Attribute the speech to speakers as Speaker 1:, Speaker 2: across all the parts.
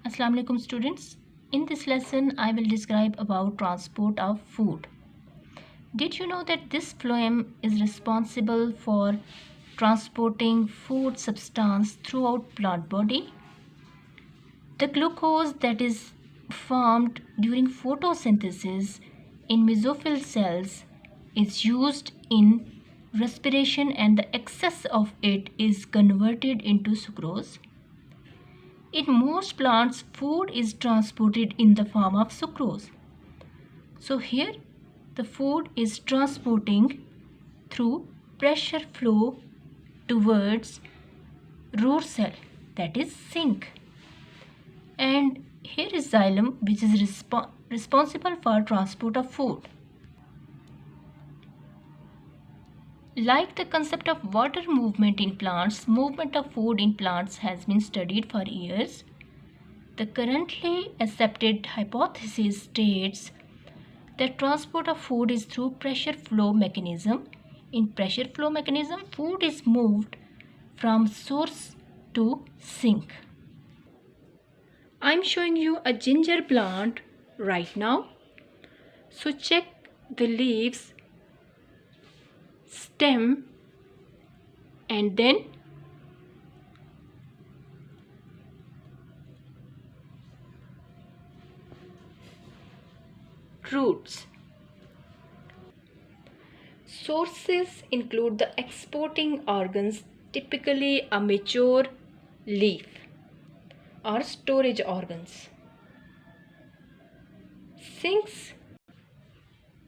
Speaker 1: Assalamu alaikum students. In this lesson I will describe about transport of food. Did you know that this phloem is responsible for transporting food substance throughout plant body? The glucose that is formed during photosynthesis in mesophyll cells is used in respiration and the excess of it is converted into sucrose. In most plants, food is transported in the form of sucrose. So here the food is transporting through pressure flow towards root cell, that is sink. And here is xylem, which is responsible for transport of food. Like the concept of water movement in plants, movement of food in plants has been studied for years. The currently accepted hypothesis states that transport of food is through pressure flow mechanism. In pressure flow mechanism, food is moved from source to sink. I'm showing you a ginger plant right now. So check the leaves, stem, and then roots. Sources include the exporting organs, typically a mature leaf, or storage organs. Sinks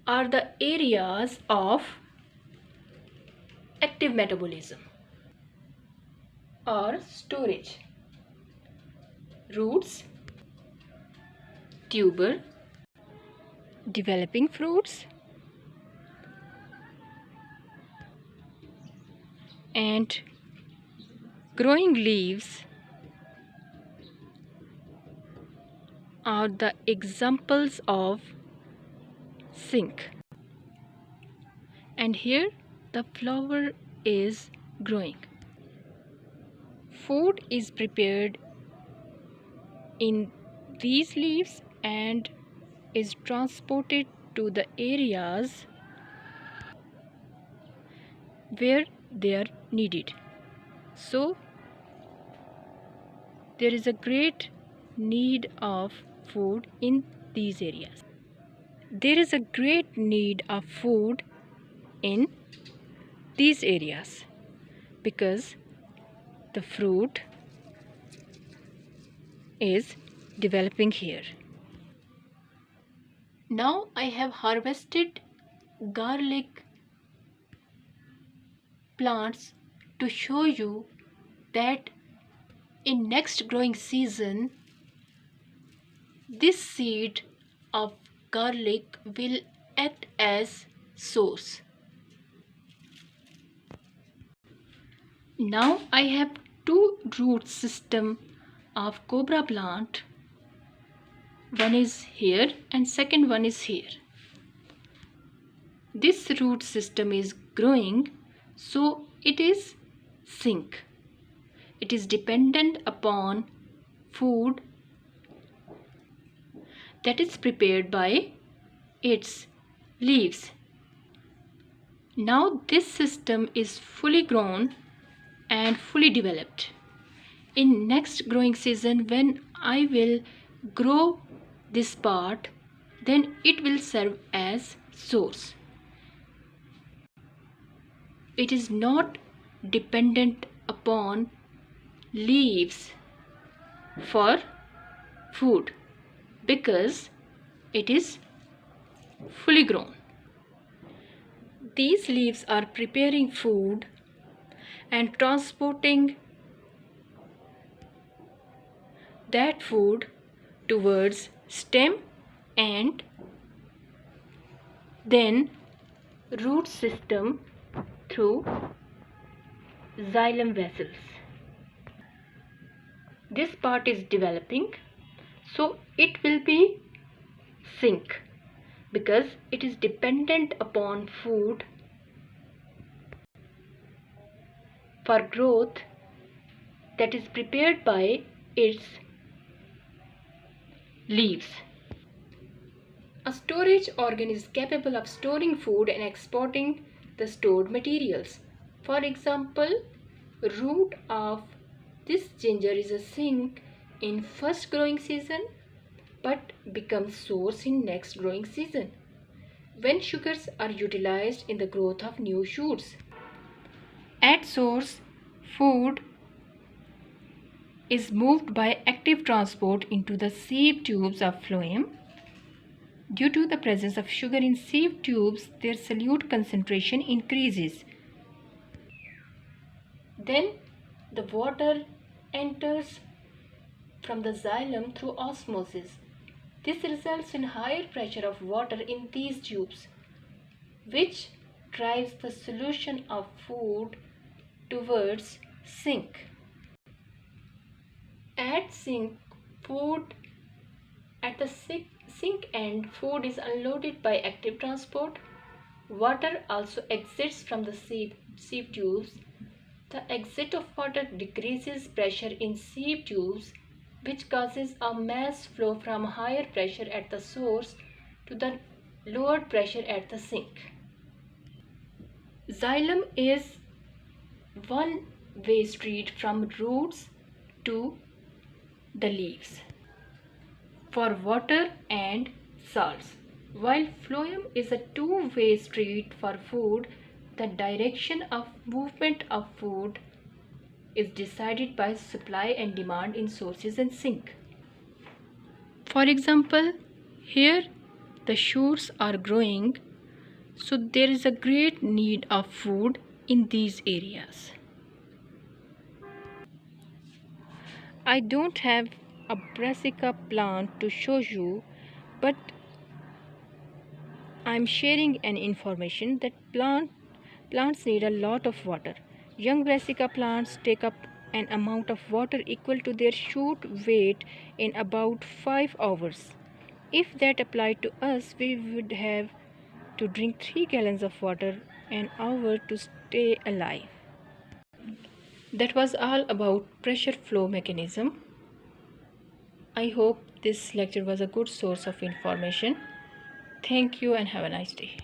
Speaker 1: are the areas of active metabolism or storage. Roots, tuber, developing fruits, and growing leaves are the examples of sink. And here the flower is growing. Food is prepared in these leaves and is transported to the areas where they are needed. So there is a great need of food in these areas. There is a great need of food in these areas because the fruit is developing here. Now I have harvested garlic plants to show you that in next growing season this seed of garlic will act as source. Now I have two root system of cobra plant. One is here and second one is here. This root system is growing, so it is sink. It is dependent upon food that is prepared by its leaves. Now this system is fully grown and fully developed. In next growing season, when I will grow this part, then it will serve as source. It is not dependent upon leaves for food because it is fully grown. These leaves are preparing food and transporting that food towards stem and then root system through xylem vessels. This part is developing, so it will be sink because it is dependent upon food for growth that is prepared by its Leaves. A storage organ is capable of storing food and exporting the stored materials. For example, root of this ginger is a sink in first growing season but becomes source in next growing season when sugars are utilized in the growth of new shoots. At source, food is moved by active transport into the sieve tubes of phloem. Due to the presence of sugar in sieve tubes, their solute concentration increases. Then the water enters from the xylem through osmosis. This results in higher pressure of water in these tubes, which drives the solution of food towards sink. At sink, food at the sink end, food is unloaded by active transport. Water also exits from the sieve tubes. The exit of water decreases pressure in sieve tubes, which causes a mass flow from higher pressure at the source to the lowered pressure at the sink. Xylem is one-way street from roots to the leaves for water and salts. While phloem is a two-way street for food, the direction of movement of food is decided by supply and demand in sources and sink. For example, here the shoots are growing, so there is a great need of food in these areas. I don't have a brassica plant to show you, but I'm sharing an information that plants need a lot of water. Young brassica plants take up an amount of water equal to their shoot weight in about 5 hours. If that applied to us, we would have to drink 3 gallons of water an hour to stay alive. That was all about pressure flow mechanism. I hope this lecture was a good source of information. Thank you and have a nice day.